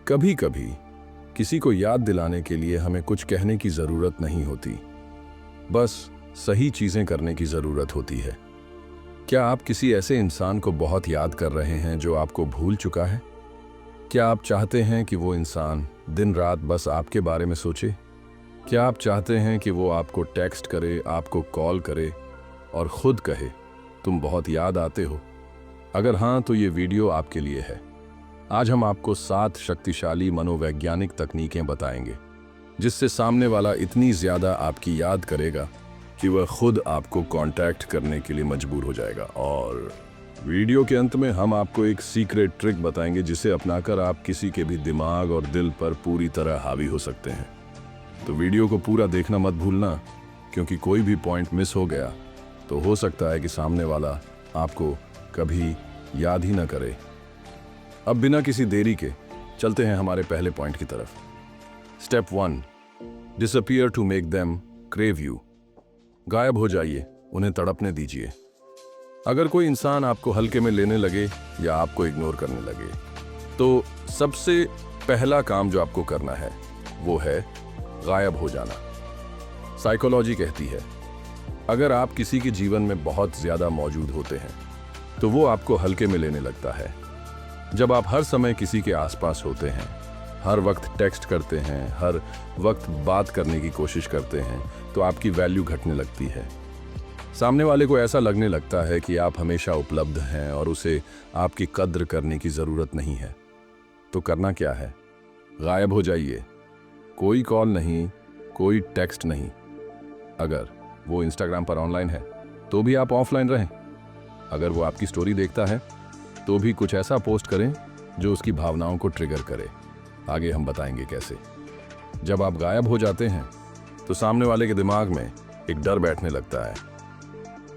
कभी कभी किसी को याद दिलाने के लिए हमें कुछ कहने की ज़रूरत नहीं होती, बस सही चीज़ें करने की ज़रूरत होती है। क्या आप किसी ऐसे इंसान को बहुत याद कर रहे हैं जो आपको भूल चुका है? क्या आप चाहते हैं कि वो इंसान दिन रात बस आपके बारे में सोचे? क्या आप चाहते हैं कि वो आपको टेक्स्ट करे, आपको कॉल करे और ख़ुद कहे, तुम बहुत याद आते हो? अगर हाँ, तो ये वीडियो आपके लिए है। आज हम आपको 7 शक्तिशाली मनोवैज्ञानिक तकनीकें बताएंगे, जिससे सामने वाला इतनी ज़्यादा आपकी याद करेगा कि वह खुद आपको कांटेक्ट करने के लिए मजबूर हो जाएगा। और वीडियो के अंत में हम आपको एक सीक्रेट ट्रिक बताएंगे, जिसे अपनाकर आप किसी के भी दिमाग और दिल पर पूरी तरह हावी हो सकते हैं। तो वीडियो को पूरा देखना मत भूलना, क्योंकि कोई भी पॉइंट मिस हो गया तो हो सकता है कि सामने वाला आपको कभी याद ही ना करे। अब बिना किसी देरी के चलते हैं हमारे पहले पॉइंट की तरफ। Step 1, disappear to make them crave you. गायब हो जाइए, उन्हें तड़पने दीजिए। अगर कोई इंसान आपको हल्के में लेने लगे या आपको इग्नोर करने लगे, तो सबसे पहला काम जो आपको करना है वो है गायब हो जाना। साइकोलॉजी कहती है, अगर आप किसी के जीवन में बहुत ज्यादा मौजूद होते हैं तो वो आपको हल्के में लेने लगता है। जब आप हर समय किसी के आसपास होते हैं, हर वक्त टेक्स्ट करते हैं, हर वक्त बात करने की कोशिश करते हैं, तो आपकी वैल्यू घटने लगती है। सामने वाले को ऐसा लगने लगता है कि आप हमेशा उपलब्ध हैं और उसे आपकी कद्र करने की ज़रूरत नहीं है। तो करना क्या है? गायब हो जाइए। कोई कॉल नहीं, कोई टेक्स्ट नहीं। अगर वो इंस्टाग्राम पर ऑनलाइन है तो भी आप ऑफलाइन रहें। अगर वो आपकी स्टोरी देखता है तो भी कुछ ऐसा पोस्ट करें जो उसकी भावनाओं को ट्रिगर करे। आगे हम बताएंगे कैसे। जब आप गायब हो जाते हैं तो सामने वाले के दिमाग में एक डर बैठने लगता है,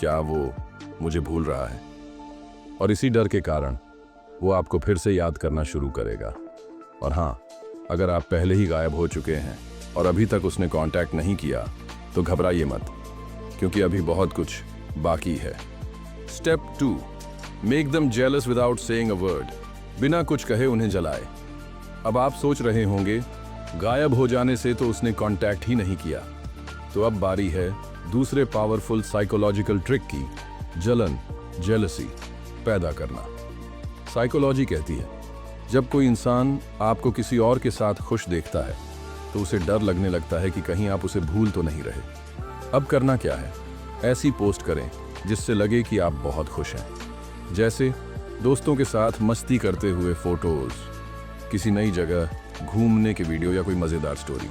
क्या वो मुझे भूल रहा है? और इसी डर के कारण वो आपको फिर से याद करना शुरू करेगा। और हाँ, अगर आप पहले ही गायब हो चुके हैं और अभी तक उसने कांटेक्ट नहीं किया तो घबराइए मत, क्योंकि अभी बहुत कुछ बाकी है। Step 2, make them jealous without saying a word. बिना कुछ कहे उन्हें जलाए। अब आप सोच रहे होंगे, गायब हो जाने से तो उसने कांटेक्ट ही नहीं किया। तो अब बारी है दूसरे पावरफुल साइकोलॉजिकल ट्रिक की, जलन, जेलसी पैदा करना। साइकोलॉजी कहती है, जब कोई इंसान आपको किसी और के साथ खुश देखता है तो उसे डर लगने लगता है कि कहीं आप उसे भूल तो नहीं रहे। अब करना क्या है? ऐसी पोस्ट करें जिससे लगे कि आप बहुत खुश हैं। जैसे दोस्तों के साथ मस्ती करते हुए फोटोज, किसी नई जगह घूमने के वीडियो या कोई मज़ेदार स्टोरी।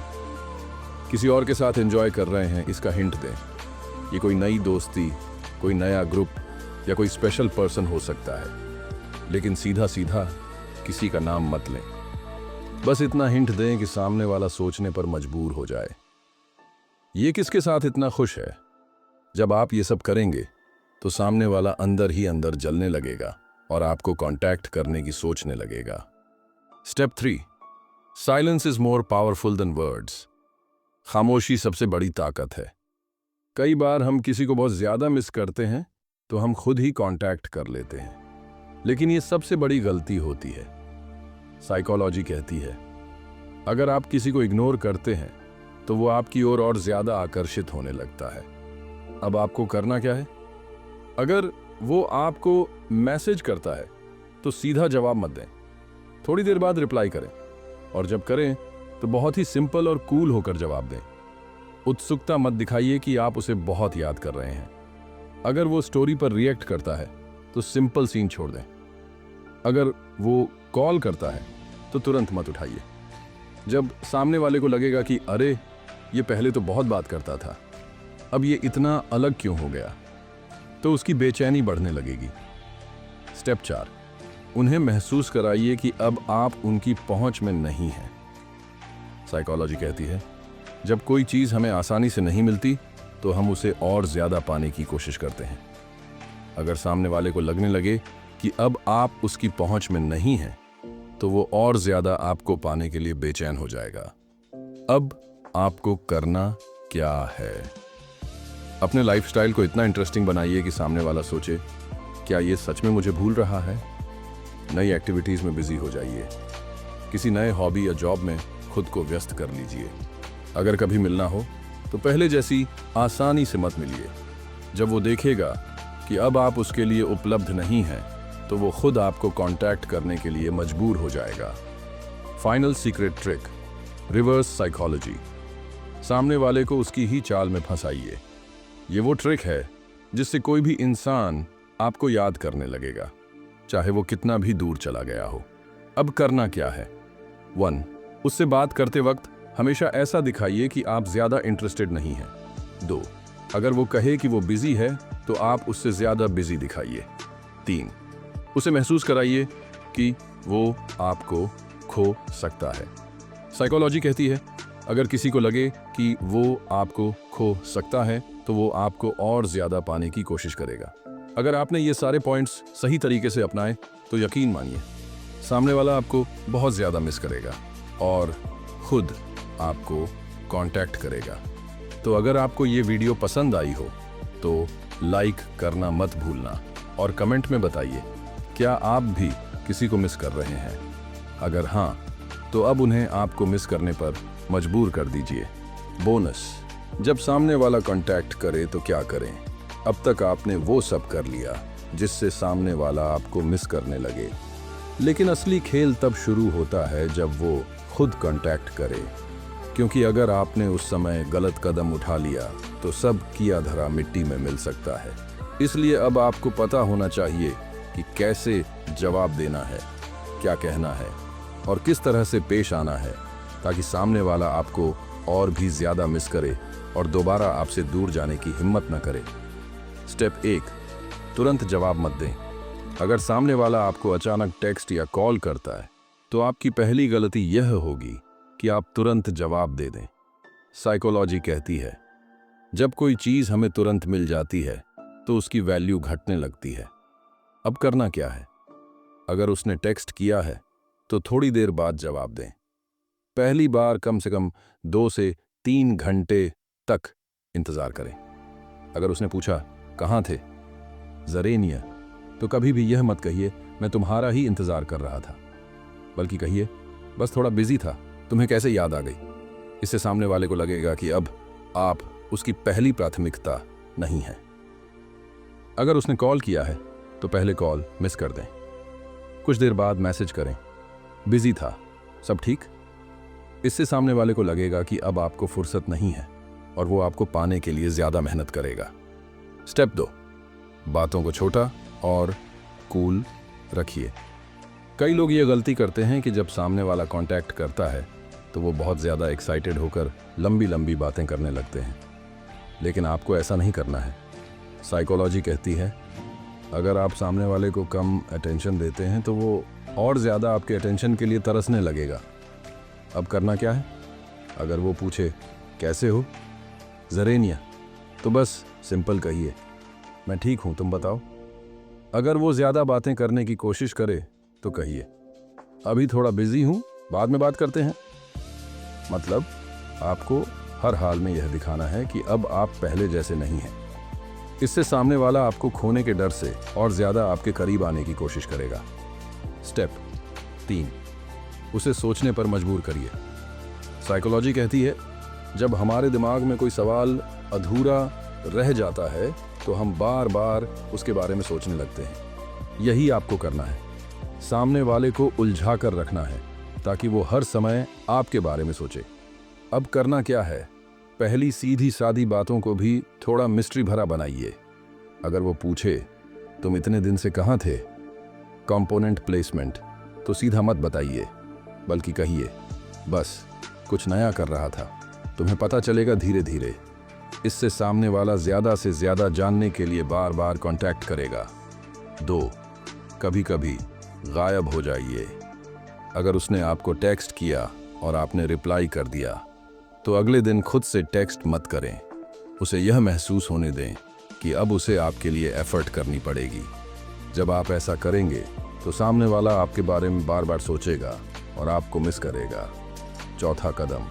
किसी और के साथ एंजॉय कर रहे हैं, इसका हिंट दें। ये कोई नई दोस्ती, कोई नया ग्रुप या कोई स्पेशल पर्सन हो सकता है, लेकिन सीधा सीधा किसी का नाम मत लें। बस इतना हिंट दें कि सामने वाला सोचने पर मजबूर हो जाए, ये किसके साथ इतना खुश है। जब आप ये सब करेंगे तो सामने वाला अंदर ही अंदर जलने लगेगा और आपको कांटेक्ट करने की सोचने लगेगा। Step 3, silence is more powerful than words. खामोशी सबसे बड़ी ताकत है। कई बार हम किसी को बहुत ज्यादा मिस करते हैं तो हम खुद ही कांटेक्ट कर लेते हैं, लेकिन ये सबसे बड़ी गलती होती है। साइकोलॉजी कहती है, अगर आप किसी को इग्नोर करते हैं तो वो आपकी ओर और ज्यादा आकर्षित होने लगता है। अब आपको करना क्या है? अगर वो आपको मैसेज करता है तो सीधा जवाब मत दें, थोड़ी देर बाद रिप्लाई करें, और जब करें तो बहुत ही सिंपल और कूल होकर जवाब दें। उत्सुकता मत दिखाइए कि आप उसे बहुत याद कर रहे हैं। अगर वो स्टोरी पर रिएक्ट करता है तो सिंपल सीन छोड़ दें। अगर वो कॉल करता है तो तुरंत मत उठाइए। जब सामने वाले को लगेगा कि अरे, ये पहले तो बहुत बात करता था, अब ये इतना अलग क्यों हो गया, तो उसकी बेचैनी बढ़ने लगेगी। स्टेप 4, उन्हें महसूस कराइए कि अब आप उनकी पहुंच में नहीं हैं। साइकोलॉजी कहती है, जब कोई चीज़ हमें आसानी से नहीं मिलती तो हम उसे और ज़्यादा पाने की कोशिश करते हैं। अगर सामने वाले को लगने लगे कि अब आप उसकी पहुंच में नहीं हैं, तो वो और ज़्यादा आपको पाने के लिए बेचैन हो जाएगा। अब आपको करना क्या है? अपने लाइफस्टाइल को इतना इंटरेस्टिंग बनाइए कि सामने वाला सोचे, क्या ये सच में मुझे भूल रहा है? नई एक्टिविटीज़ में बिजी हो जाइए। किसी नए हॉबी या जॉब में खुद को व्यस्त कर लीजिए। अगर कभी मिलना हो तो पहले जैसी आसानी से मत मिलिए। जब वो देखेगा कि अब आप उसके लिए उपलब्ध नहीं हैं, तो वो खुद आपको कांटेक्ट करने के लिए मजबूर हो जाएगा। Final secret trick, reverse psychology. सामने वाले को उसकी ही चाल में फंसाइए। ये वो ट्रिक है जिससे कोई भी इंसान आपको याद करने लगेगा, चाहे वो कितना भी दूर चला गया हो। अब करना क्या है? 1. उससे बात करते वक्त हमेशा ऐसा दिखाइए कि आप ज्यादा इंटरेस्टेड नहीं हैं। 2. अगर वो कहे कि वो बिजी है तो आप उससे ज्यादा बिजी दिखाइए। 3. उसे महसूस कराइए कि वो आपको खो सकता है। साइकोलॉजी कहती है, अगर किसी को लगे कि वो आपको खो सकता है तो वो आपको और ज्यादा पाने की कोशिश करेगा। अगर आपने ये सारे पॉइंट्स सही तरीके से अपनाए तो यकीन मानिए, सामने वाला आपको बहुत ज्यादा मिस करेगा और खुद आपको कांटेक्ट करेगा। तो अगर आपको ये वीडियो पसंद आई हो तो लाइक करना मत भूलना और कमेंट में बताइए, क्या आप भी किसी को मिस कर रहे हैं? अगर हाँ, तो अब उन्हें आपको मिस करने पर मजबूर कर दीजिए। बोनस, जब सामने वाला कांटेक्ट करे तो क्या करें? अब तक आपने वो सब कर लिया जिससे सामने वाला आपको मिस करने लगे, लेकिन असली खेल तब शुरू होता है जब वो खुद कांटेक्ट करे, क्योंकि अगर आपने उस समय गलत कदम उठा लिया तो सब किया धरा मिट्टी में मिल सकता है। इसलिए अब आपको पता होना चाहिए कि कैसे जवाब देना है, क्या कहना है और किस तरह से पेश आना है, ताकि सामने वाला आपको और भी ज्यादा मिस करे और दोबारा आपसे दूर जाने की हिम्मत न करे। स्टेप 1, तुरंत जवाब मत दें। अगर सामने वाला आपको अचानक टेक्स्ट या कॉल करता है तो आपकी पहली गलती यह होगी कि आप तुरंत जवाब दे दें। साइकोलॉजी कहती है, जब कोई चीज हमें तुरंत मिल जाती है तो उसकी वैल्यू घटने लगती है। अब करना क्या है? अगर उसने टेक्स्ट किया है तो थोड़ी देर बाद जवाब दें। पहली बार कम से कम 2 से 3 घंटे तक इंतजार करें। अगर उसने पूछा, कहाँ थे ज़रेनिया, तो कभी भी यह मत कहिए मैं तुम्हारा ही इंतजार कर रहा था, बल्कि कहिए बस थोड़ा बिजी था, तुम्हें कैसे याद आ गई। इससे सामने वाले को लगेगा कि अब आप उसकी पहली प्राथमिकता नहीं है। अगर उसने कॉल किया है तो पहले कॉल मिस कर दें। कुछ देर बाद मैसेज करें, बिजी था, सब ठीक। इससे सामने वाले को लगेगा कि अब आपको फुर्सत नहीं है और वो आपको पाने के लिए ज्यादा मेहनत करेगा। स्टेप 2, बातों को छोटा और कूल रखिए। कई लोग ये गलती करते हैं कि जब सामने वाला कांटेक्ट करता है तो वो बहुत ज़्यादा एक्साइटेड होकर लंबी लंबी बातें करने लगते हैं, लेकिन आपको ऐसा नहीं करना है। साइकोलॉजी कहती है, अगर आप सामने वाले को कम अटेंशन देते हैं तो वो और ज़्यादा आपके अटेंशन के लिए तरसने लगेगा। अब करना क्या है? अगर वो पूछे, कैसे हो ज़रेनिया, तो बस सिंपल कहिए, मैं ठीक हूँ, तुम बताओ। अगर वो ज़्यादा बातें करने की कोशिश करे तो कहिए, अभी थोड़ा बिजी हूँ, बाद में बात करते हैं। मतलब आपको हर हाल में यह दिखाना है कि अब आप पहले जैसे नहीं हैं। इससे सामने वाला आपको खोने के डर से और ज़्यादा आपके करीब आने की कोशिश करेगा। स्टेप 3, उसे सोचने पर मजबूर करिए। साइकोलॉजी कहती है, जब हमारे दिमाग में कोई सवाल अधूरा रह जाता है तो हम बार बार उसके बारे में सोचने लगते हैं। यही आपको करना है, सामने वाले को उलझा कर रखना है ताकि वो हर समय आपके बारे में सोचे। अब करना क्या है? पहली सीधी सादी बातों को भी थोड़ा मिस्ट्री भरा बनाइए। अगर वो पूछे, तुम इतने दिन से कहाँ थे, कंपोनेंट प्लेसमेंट, तो सीधा मत बताइए, बल्कि कहिए, बस कुछ नया कर रहा था, तुम्हें पता चलेगा धीरे धीरे। इससे सामने वाला ज़्यादा से ज़्यादा जानने के लिए बार बार कांटेक्ट करेगा। 2, कभी कभी गायब हो जाइए। अगर उसने आपको टेक्स्ट किया और आपने रिप्लाई कर दिया तो अगले दिन खुद से टेक्स्ट मत करें। उसे यह महसूस होने दें कि अब उसे आपके लिए एफर्ट करनी पड़ेगी। जब आप ऐसा करेंगे तो सामने वाला आपके बारे में बार बार सोचेगा और आपको मिस करेगा। चौथा कदम,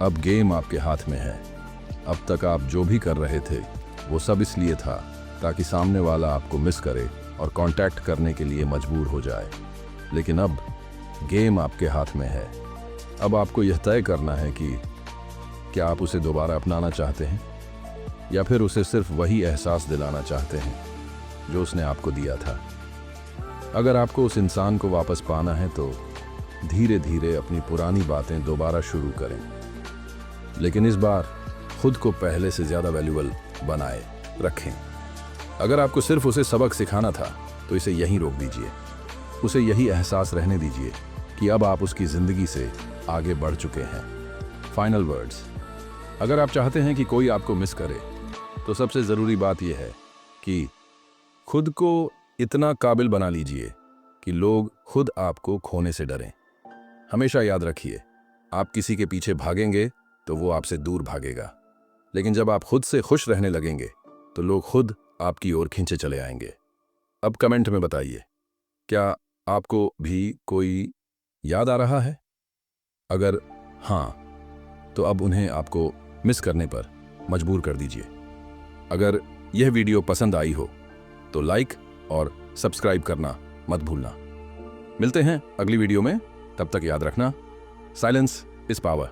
अब गेम आपके हाथ में है। अब तक आप जो भी कर रहे थे वो सब इसलिए था ताकि सामने वाला आपको मिस करे और कांटेक्ट करने के लिए मजबूर हो जाए। लेकिन अब गेम आपके हाथ में है। अब आपको यह तय करना है कि क्या आप उसे दोबारा अपनाना चाहते हैं या फिर उसे सिर्फ वही एहसास दिलाना चाहते हैं जो उसने आपको दिया था। अगर आपको उस इंसान को वापस पाना है तो धीरे धीरे अपनी पुरानी बातें दोबारा शुरू करें, लेकिन इस बार खुद को पहले से ज़्यादा वैल्यूएबल बनाए रखें। अगर आपको सिर्फ उसे सबक सिखाना था तो इसे यहीं रोक दीजिए। उसे यही एहसास रहने दीजिए कि अब आप उसकी ज़िंदगी से आगे बढ़ चुके हैं। फाइनल वर्ड्स, अगर आप चाहते हैं कि कोई आपको मिस करे तो सबसे ज़रूरी बात यह है कि खुद को इतना काबिल बना लीजिए कि लोग खुद आपको खोने से डरें। हमेशा याद रखिए, आप किसी के पीछे भागेंगे तो वो आपसे दूर भागेगा, लेकिन जब आप खुद से खुश रहने लगेंगे तो लोग खुद आपकी ओर खींचे चले आएंगे। अब कमेंट में बताइए, क्या आपको भी कोई याद आ रहा है? अगर हाँ, तो अब उन्हें आपको मिस करने पर मजबूर कर दीजिए। अगर यह वीडियो पसंद आई हो तो लाइक और सब्सक्राइब करना मत भूलना। मिलते हैं अगली वीडियो में, तब तक याद रखना, साइलेंस इज पावर।